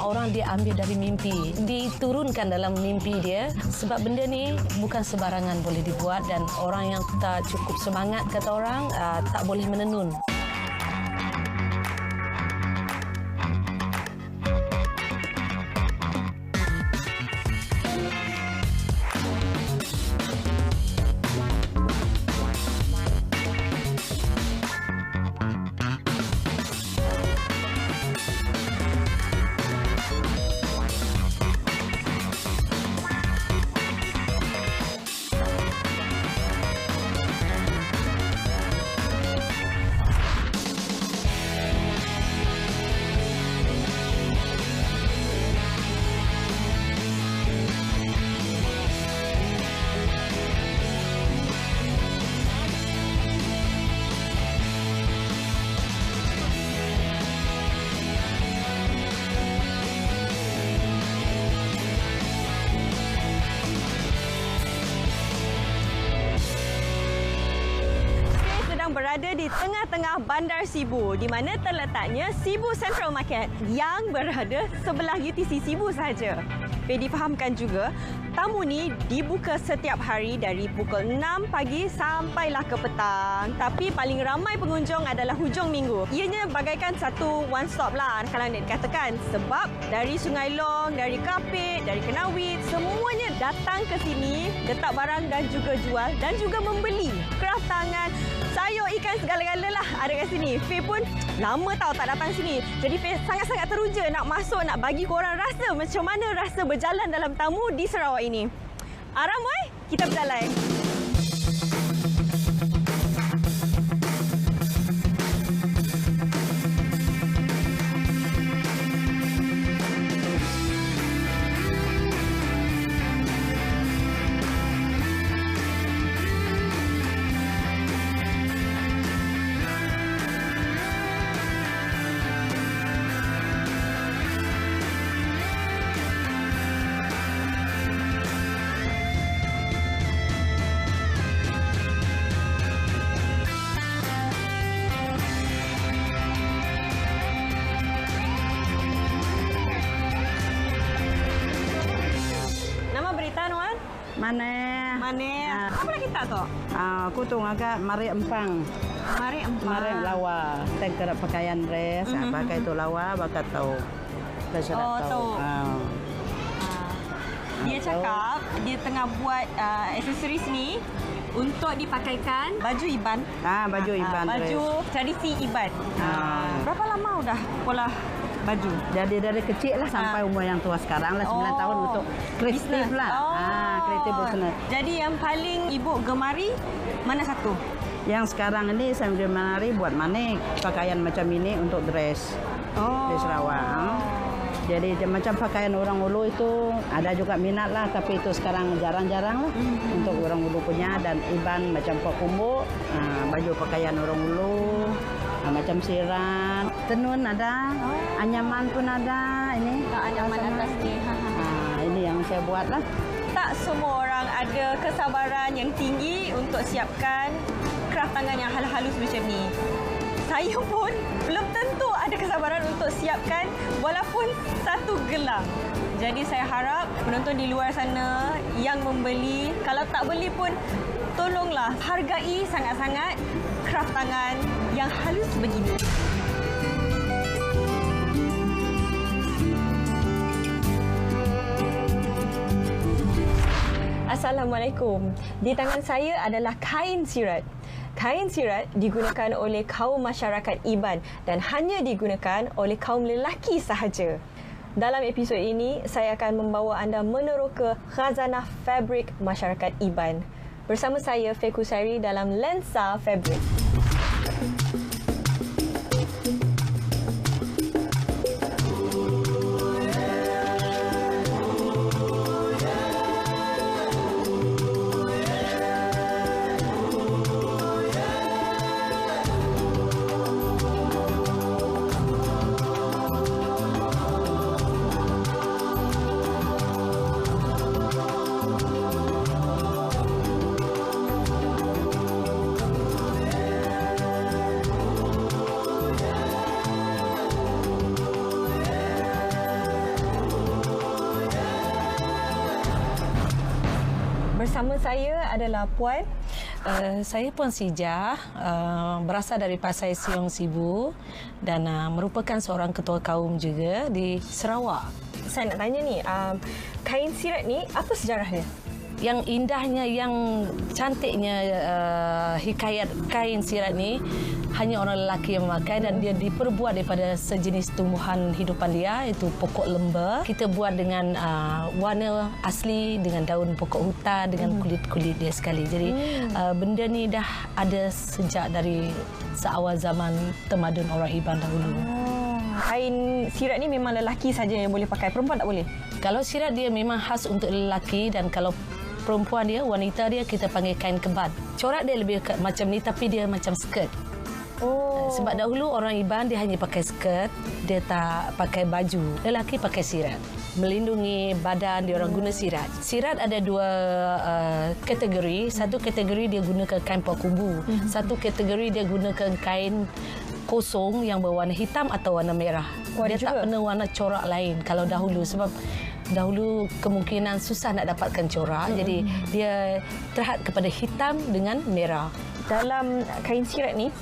orang dia ambil dari mimpi, diturunkan dalam mimpi dia. Sebab benda ni bukan sebarangan boleh dibuat dan orang yang tak cukup semangat kata orang tak boleh menenun. Berada di tengah-tengah Bandar Sibu di mana terletaknya Sibu Central Market yang berada sebelah UTC Sibu sahaja. Perlu difahamkan juga, tamu ni dibuka setiap hari dari pukul 6 pagi sampailah ke petang. Tapi paling ramai pengunjung adalah hujung minggu. Ianya bagaikan satu one stop lah kalau nak dikatakan. Sebab dari Sungai Long, dari Kapit, dari Kenawit, semuanya datang ke sini, letak barang dan juga jual dan juga membeli kraft tangan, sayur, ikan, segala-gala lah ada kat sini. Faye pun lama tahu tak datang sini. Jadi Faye sangat-sangat teruja nak masuk, nak bagi korang rasa macam mana rasa berjalan dalam tamu di Sarawak ini. Ramai, kita berjalan. Mana? Apa lagi tak tu? Aku tu agak mari empang. Mari lawa. Tegak pakaian dress, pakai tu lawa, bakal tahu. Tahu. Dia cakap dia tengah buat aksesoris ni untuk dipakaikan baju Iban. Baju Iban. Baju tradisi Iban. Berapa lama dah pola baju? Jadi dari kecil lah sampai umur yang tua sekarang lah 9 tahun untuk kreatif lah. Kreatif business. Jadi yang paling ibu gemari mana satu? Yang sekarang ini saya gemari buat manik pakaian macam ini untuk dress di Sarawak. Jadi macam pakaian orang Ulu itu ada juga minat lah, tapi itu sekarang jarang-jarang lah untuk orang Ulu punya. Dan Iban macam Pakumbu, baju pakaian orang Ulu, macam siran, tenun ada, anyaman pun ada. Ini anyaman atas ni. Ini yang saya buat lah. Tak semua orang ada kesabaran yang tinggi untuk siapkan kraft tangan yang halus-halus macam ni. Saya pun belum tentu ada kesabaran untuk siapkan walaupun satu gelang. Jadi saya harap penonton di luar sana yang membeli, kalau tak beli pun tolonglah hargai sangat-sangat kraft tangan yang halus begini. Assalamualaikum. Di tangan saya adalah kain sirat. Kain sirat digunakan oleh kaum masyarakat Iban dan hanya digunakan oleh kaum lelaki sahaja. Dalam episod ini, saya akan membawa anda meneroka khazanah fabrik masyarakat Iban. Bersama saya, Faye Kusari dalam Lensa Fabrik. bersama saya adalah Puan. Saya Puan Sijah, berasal dari Pasai Siong Sibu dan merupakan seorang ketua kaum juga di Sarawak. Saya nak tanya ni, kain sirat ni apa sejarahnya? Yang indahnya, yang cantiknya hikayat kain sirat ni hanya orang lelaki yang memakai dan dia diperbuat daripada sejenis tumbuhan hidupan liar, iaitu pokok lemba. Kita buat dengan warna asli, dengan daun pokok hutan, dengan kulit-kulit dia sekali. Jadi benda ni dah ada sejak dari seawal zaman tamadun orang Iban dahulu. Kain sirat ni memang lelaki saja yang boleh pakai, perempuan tak boleh? Kalau sirat dia memang khas untuk lelaki, dan kalau perempuan dia, wanita dia, kita panggil kain kebat. Corak dia lebih macam ni tapi dia macam skirt. Sebab dahulu orang Iban dia hanya pakai skirt, dia tak pakai baju. Lelaki pakai sirat. Melindungi badan, dia orang guna sirat. Sirat ada dua kategori. Satu kategori dia gunakan kain pakumbu. Satu kategori dia gunakan kain kosong yang berwarna hitam atau warna merah. Dia tak pernah warna corak lain kalau dahulu, sebab dahulu kemungkinan susah nak dapatkan corak. Jadi dia terhad kepada hitam dengan merah. Dalam kain sirat ni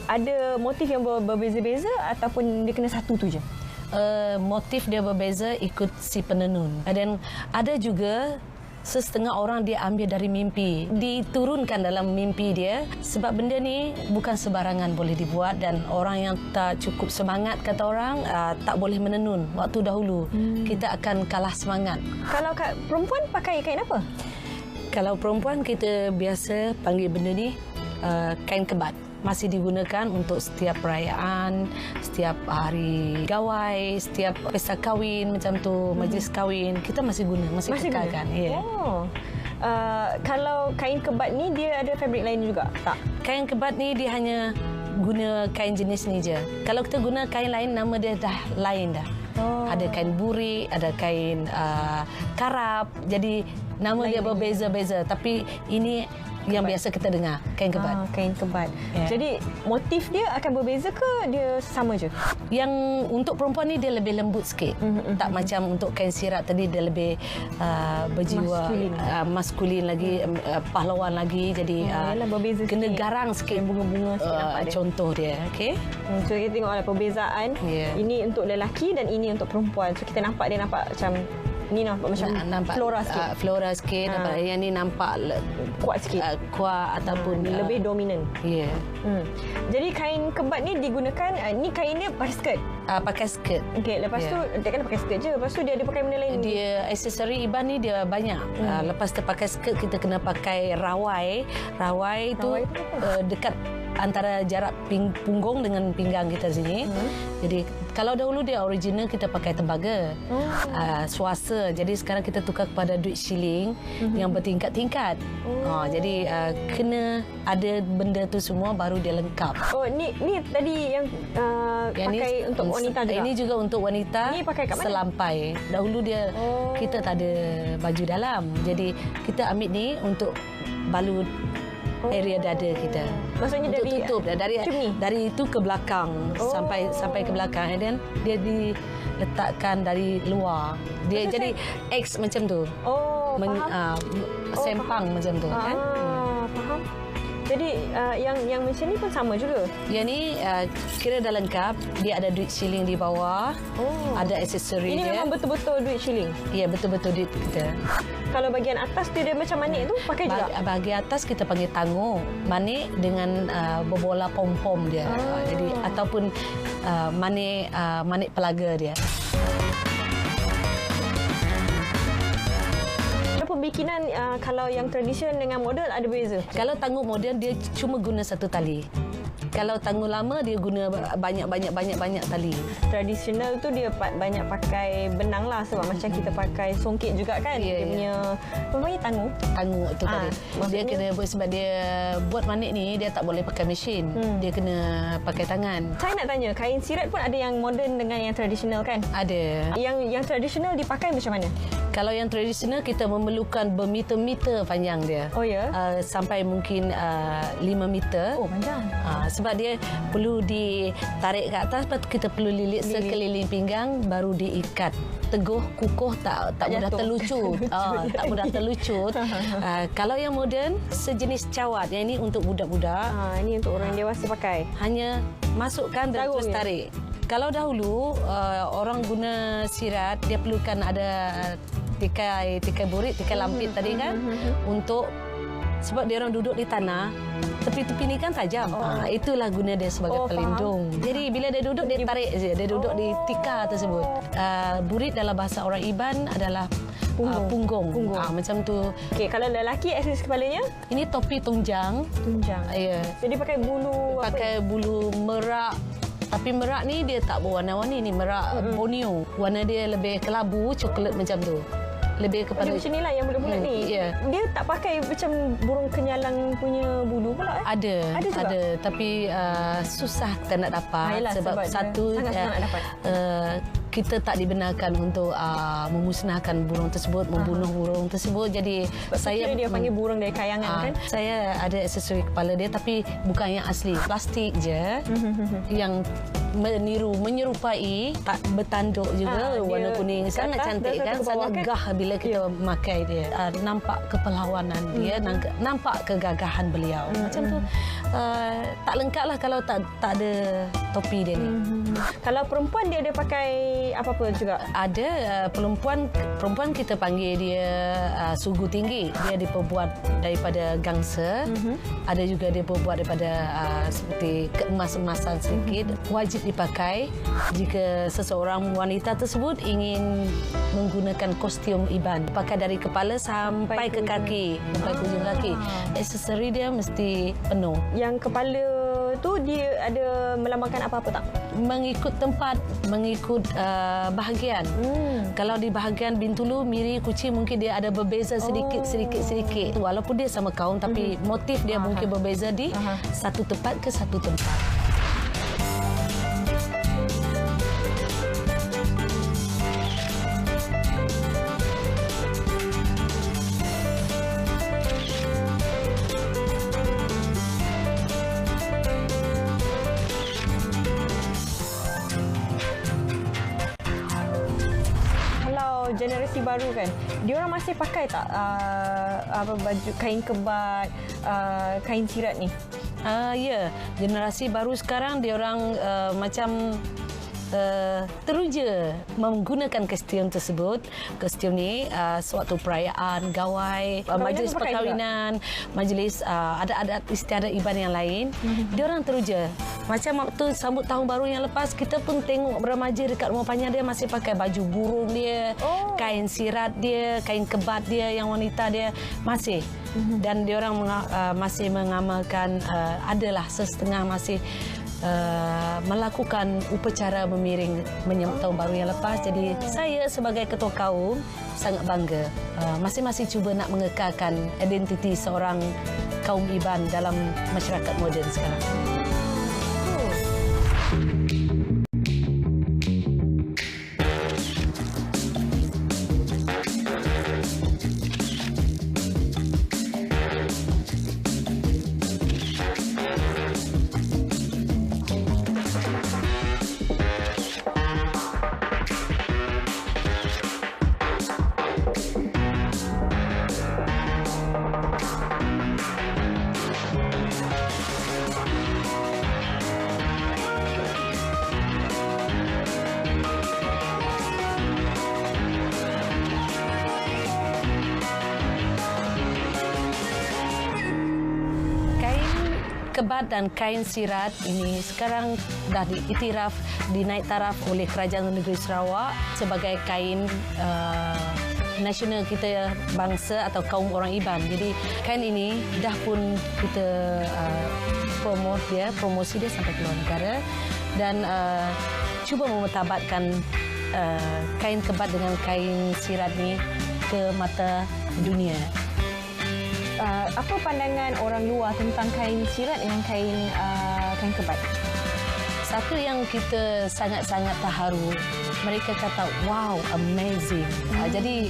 ada motif yang berbeza-beza ataupun dia kena satu tu je? Motif dia berbeza ikut si penenun. Dan ada juga setengah orang dia ambil dari mimpi, diturunkan dalam mimpi dia, sebab benda ni bukan sebarangan boleh dibuat dan orang yang tak cukup semangat, kata orang, tak boleh menenun. Waktu dahulu kita akan kalah semangat. Kalau perempuan pakai kain apa? Kalau perempuan kita biasa panggil benda ni kain kebat. Masih digunakan untuk setiap perayaan, setiap hari gawai, setiap pesta kahwin macam tu, majlis kahwin, kita masih guna, masih kekalkan. Yeah. Kalau kain kebat ni dia ada fabrik lain juga? Tak. Kain kebat ni dia hanya guna kain jenis ni je. Kalau kita guna kain lain, nama dia dah lain dah. Ada kain burik, ada kain karap. Jadi nama dia berbeza-beza. Tapi ini yang biasa kita dengar, kain kebat. Kain kebat. Yeah. Jadi motif dia akan berbeza ke dia sama je? Yang untuk perempuan ni dia lebih lembut sikit. Tak macam untuk kain sirat tadi dia lebih berjiwa maskulin lagi, pahlawan lagi. Jadi berbeza kena sikit. garang sikit, bunga-bunga sikit nampak dia. Contoh dia, okey. So kita tengoklah perbezaan. Yeah. Ini untuk lelaki dan ini untuk perempuan. So kita nampak dia nampak macam ni nampak macam flora sikit. Flora sikit. Yang ni nampak kuat sikit. Kuat ataupun lebih dominan. Ya. Yeah. Jadi kain kebat ni digunakan, ni kain dia pakai skirt. Pakai skirt. Okey, lepas tu dia kan pakai skirt je. Lepas tu dia ada pakai benda lain. Dia aksesori Iban ni dia banyak. Lepas kita pakai skirt, kita kena pakai rawai. Rawai tu dekat antara jarak punggung dengan pinggang kita sini. Jadi kalau dahulu dia original kita pakai tembaga, swasta. Jadi sekarang kita tukar kepada duit shilling yang bertingkat-tingkat. Jadi kena ada benda tu semua baru dia lengkap. Ni tadi yang pakai untuk wanita juga. Ini juga untuk wanita. Ni pakai kat mana? Selampai. Dahulu dia kita tak ada baju dalam. Jadi kita ambil ni untuk balut area dada kita. Maksudnya untuk dari tutup dari itu ke belakang, sampai ke belakang, and then dia diletakkan dari luar. Dia jadi X macam tu. Faham. Sempang macam tu kan. Faham. Jadi yang macam ni pun sama juga. Yang ni kira dah lengkap. Dia ada duit shilling di bawah. Ada aksesori dia. Ini memang betul-betul duit shilling. Ya, betul-betul duit kita. Kalau bahagian atas dia macam manik tu pakai juga. Bahagian atas kita panggil tangguh. Manik dengan berbola pom-pom dia. Jadi ataupun manik pelaga dia. Pembikinan kalau yang tradisional dengan moden ada beza? Kalau tangguh moden dia cuma guna satu tali. Kalau tangguh lama dia guna banyak tali. Tradisional tu dia banyak pakai benang lah, sebab macam kita pakai songkit juga kan. Dia punya apa panggil tangguh? Tangguh tu tadi. Dia kena buat, sebab dia buat manik ni dia tak boleh pakai mesin. Dia kena pakai tangan. Saya nak tanya, kain sirat pun ada yang moden dengan yang tradisional kan? Ada. Yang tradisional dipakai macam mana? Kalau yang tradisional kita memerlukan bermeter-meter panjang dia. Oh ya? Sampai mungkin 5 meter. Oh, panjang. Sebab dia perlu ditarik ke atas, lepas tu kita perlu lilit sekeliling pinggang baru diikat. Teguh, kukuh, tak mudah terlucut. Tak mudah terlucut. Kalau yang moden, sejenis cawat. Yang ini untuk budak-budak. Ini untuk orang dewasa pakai. Hanya masukkan dan terus tarik. Kalau dahulu orang guna sirat, dia perlukan ada tikai burit, tikai lampit tadi kan, untuk sebab dia orang duduk di tanah, tepi-tepi ni kan tajam. Itulah guna dia sebagai pelindung. Jadi bila dia duduk, dia tarik je. Dia duduk di tikar tersebut. Burit dalam bahasa orang Iban adalah punggung. Macam tu. Okey, kalau lelaki aksesoris kepalanya? Ini topi tunjang. Ya. Jadi pakai bulu bulu merak. Tapi merak ni dia tak berwarna-warni. Ni merak Borneo. Warna dia lebih kelabu, coklat macam tu. Lebih kepada macam inilah yang bulat-bulat ni. Ya. Dia tak pakai macam burung kenyalang punya bulu pula. Ada. Tapi susah kita nak dapat. Sebab satu sangat nak dapat. Kita tak dibenarkan untuk memusnahkan burung tersebut, membunuh burung tersebut. Jadi saya dia panggil burung dari kayangan kan? Saya ada aksesori kepala dia tapi bukan yang asli. Plastik je yang menyerupai, tak bertanduk juga, warna kuning. Sangat cantik kan, sangat gah bila kita memakai dia. Nampak keperlawanan dia, nampak kegagahan beliau. Macam tu. Tak lengkap lah kalau tak ada topi dia ni. Kalau perempuan dia ada pakai apa-apa juga? Ada. Perempuan kita panggil dia sugu tinggi. Dia diperbuat daripada gangsa. Ada juga dia diperbuat daripada seperti keemas-emasan sedikit. Wajib dipakai jika seseorang wanita tersebut ingin menggunakan kostum Iban. Pakai dari kepala sampai ke kaki, sampai ke ujung kaki. Aksesori dia mesti penuh. Yang kepala tu dia ada melambangkan apa-apa tak? Mengikut tempat, mengikut bahagian. Kalau di bahagian Bintulu, Miri, Kuching mungkin dia ada berbeza sedikit. Walaupun dia sama kaum tapi motif dia mungkin berbeza di satu tempat ke satu tempat. Generasi baru kan, diorang masih pakai tak baju kain kebat, kain sirat ni? Ya, generasi baru sekarang diorang macam teruja menggunakan kostum tersebut. Kostum ni sewaktu perayaan, gawai, majlis perkahwinan, majlis adat-adat istiadat Iban yang lain, diorang teruja. Macam waktu sambut tahun baru yang lepas, kita pun tengok remaja dekat rumah panjang dia masih pakai baju burung dia, kain sirat dia, kain kebat dia, yang wanita dia masih. Dan diorang masih mengamalkan, adalah sesetengah masih melakukan upacara memiring menyambut tahun baru yang lepas. Jadi saya sebagai ketua kaum sangat bangga. Masing-masing cuba nak mengekalkan identiti seorang kaum Iban dalam masyarakat moden sekarang. Kebat dan kain sirat ini sekarang dah diiktiraf, dinaik taraf oleh Kerajaan Negeri Sarawak sebagai kain nasional kita bangsa atau kaum orang Iban. Jadi kain ini dah pun kita promosi dia sampai ke luar negara dan cuba memertabatkan kain kebat dengan kain sirat ni ke mata dunia. Apa pandangan orang luar tentang kain sirat dengan kain kebat? Satu yang kita sangat-sangat terharu, mereka kata wow, amazing. Jadi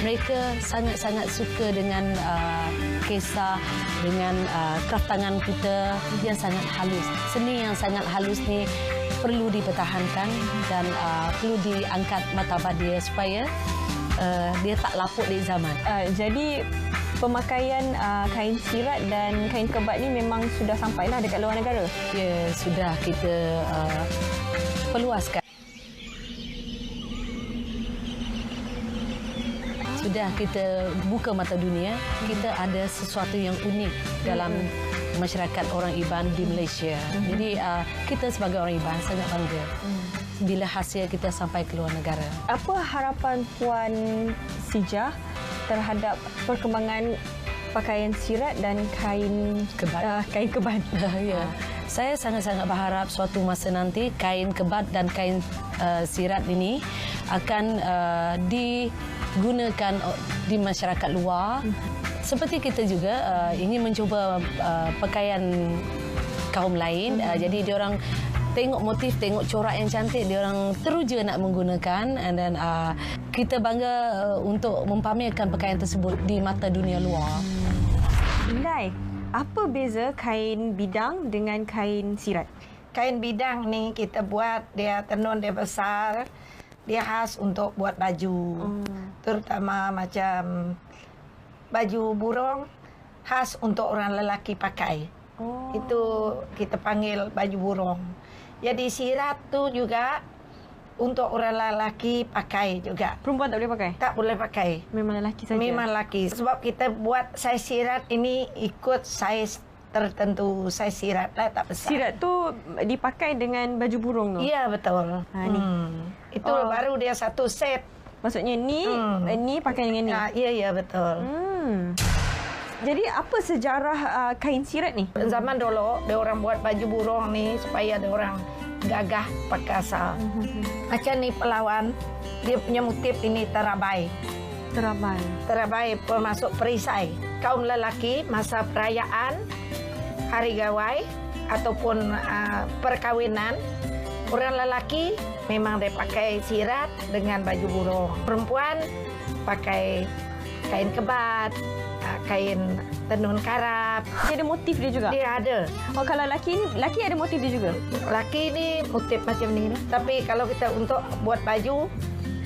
mereka sangat-sangat suka dengan kisah, dengan kraf tangan kita yang sangat halus. Seni yang sangat halus ni perlu dipertahankan dan perlu diangkat martabat dia supaya dia tak lapuk di zaman. Jadi pemakaian kain sirat dan kain kebat ni memang sudah sampailah dekat luar negara. Ya, sudah kita perluaskan. Sudah kita buka mata dunia, kita ada sesuatu yang unik dalam masyarakat orang Iban di Malaysia. Jadi kita sebagai orang Iban sangat bangga bila hasil kita sampai ke luar negara. Apa harapan Puan Sijah terhadap perkembangan pakaian sirat dan kain kebat? Ya. Saya sangat-sangat berharap suatu masa nanti kain kebat dan kain sirat ini akan digunakan di masyarakat luar. Seperti kita juga ingin mencuba pakaian kaum lain. Jadi diorang tengok motif, tengok corak yang cantik, diorang teruja nak menggunakan. Dan kita bangga untuk mempamerkan pakaian tersebut di mata dunia luar. Indai, apa beza kain bidang dengan kain sirat? Kain bidang ni kita buat, dia tenun dia besar, dia khas untuk buat baju. Terutama macam baju burung, khas untuk orang lelaki pakai. Itu kita panggil baju burung. Jadi sirat tu juga untuk orang lelaki pakai juga. Perempuan tak boleh pakai? Tak boleh pakai. Memang lelaki saja? Memang lelaki. Sebab kita buat saiz sirat ini ikut saiz tertentu. Saiz sirat lah, tak besar. Sirat tu dipakai dengan baju burung tu? Ya, betul. Ni. Itu baru dia satu set. Maksudnya ni pakai dengan ni? Ya, betul. Jadi apa sejarah kain sirat ni? Zaman dulu, dia orang buat baju burung ni supaya dia orang gagah perkasa. Macam ni pelawan, dia punya motif ini terabai. Terabai? Terabai termasuk perisai. Kaum lelaki masa perayaan, hari gawai ataupun perkahwinan, orang lelaki memang dia pakai sirat dengan baju burung. Perempuan pakai kain kebat, kain tenun karap. Dia ada motif dia juga? Dia ada. Oh, kalau laki ni, laki ada motif dia juga? Laki ni motif macam ni. Tapi kalau kita untuk buat baju,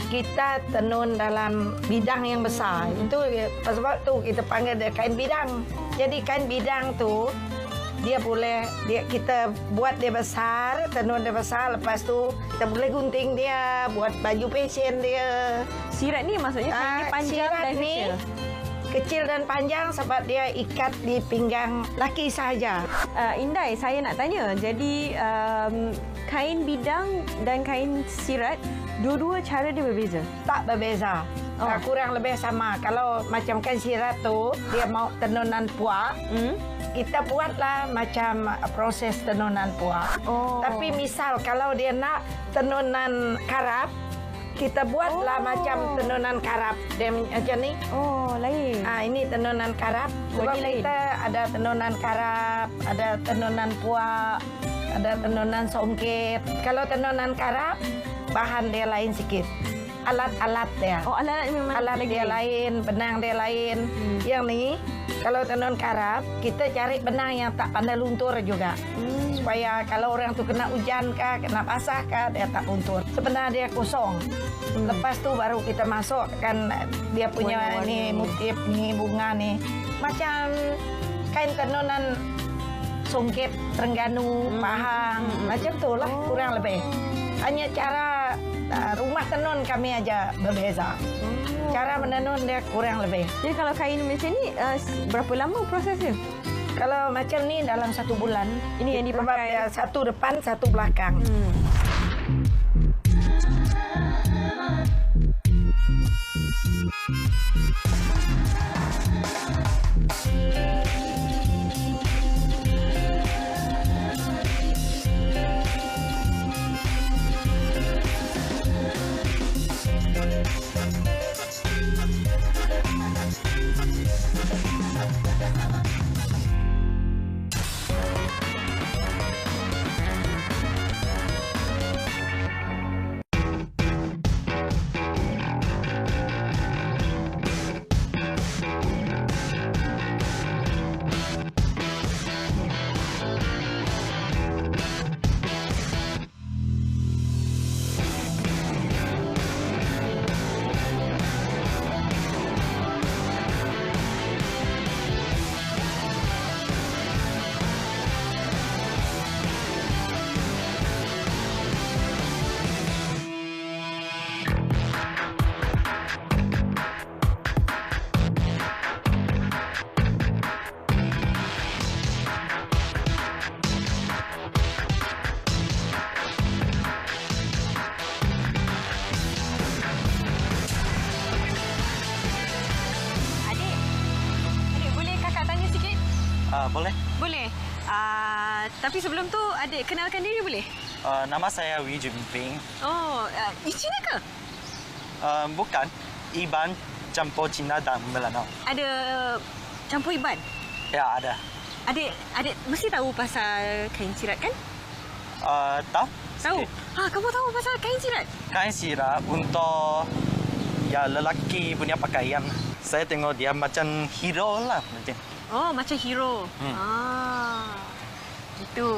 kita tenun dalam bidang yang besar. Itu sebab tu kita panggil dia kain bidang. Jadi kain bidang tu dia boleh kita buat dia besar, tenun dia besar, lepas tu kita boleh gunting dia, buat baju fashion dia. Sirat ni maksudnya kainnya panjang dan kecil? Kecil dan panjang sebab dia ikat di pinggang laki sahaja. Indai, saya nak tanya. Jadi kain bidang dan kain sirat, dua-dua cara dia berbeza? Tak berbeza. Kurang lebih sama. Kalau macam kain sirat tu, dia mau tenunan puak, kita buatlah macam proses tenunan puak. Tapi misal kalau dia nak tenunan karap, kita buatlah macam tenunan karap. Dia macam ni. Oh, lain. Ini tenunan karap. Sebab kita ada tenunan karap, ada tenunan puak, ada tenunan songket. Kalau tenunan karap, bahan dia lain sikit. Alat-alat dia. Oh, alat memang alat dia lain, benang dia lain. Yang ni, kalau tenun karap, kita cari benang yang tak pandai luntur juga. Supaya kalau orang tu kena hujan kah, kena basah kah, dia tak luntur. Sebenarnya dia kosong. Lepas tu baru kita masukkan dia punya ni motif ni, bunga ni. Macam kain tenunan songket, Terengganu, Pahang. Macam tu lah kurang lebih. Hanya cara rumah tenun kami aja berbeza. Cara menenun dia kurang lebih. Jadi kalau kain macam ni, berapa lama prosesnya? Kalau macam ni dalam 1 bulan. Ini yang dipakai? Dia satu depan, satu belakang. Boleh. Boleh. Tapi sebelum tu, adik kenalkan diri boleh? Nama saya Wee Junping. Oh, Cina ke? Bukan. Iban campur Cina dan Melanau. Ada campur Iban? Ya, ada. Adik mesti tahu pasal kain sirat kan? Tahu? Tahu? Kamu tahu pasal kain sirat? Kain sirat untuk lelaki punya pakaian. Saya tengok dia macam hero lah. Macam. Oh, macam hero. Gitu.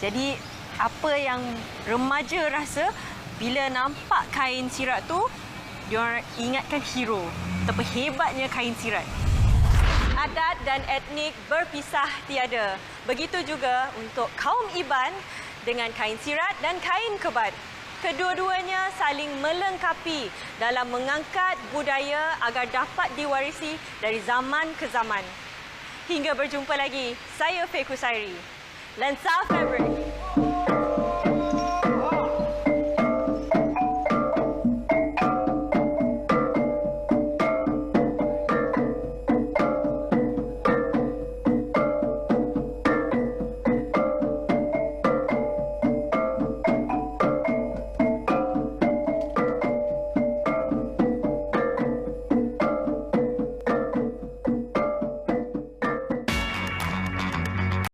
Jadi, apa yang remaja rasa bila nampak kain sirat tu, diorang ingatkan hero ataupun hebatnya kain sirat. Adat dan etnik berpisah tiada. Begitu juga untuk kaum Iban dengan kain sirat dan kain kebat. Kedua-duanya saling melengkapi dalam mengangkat budaya agar dapat diwarisi dari zaman ke zaman. Hingga berjumpa lagi, saya Faye Kusairi. Lensa Fabric.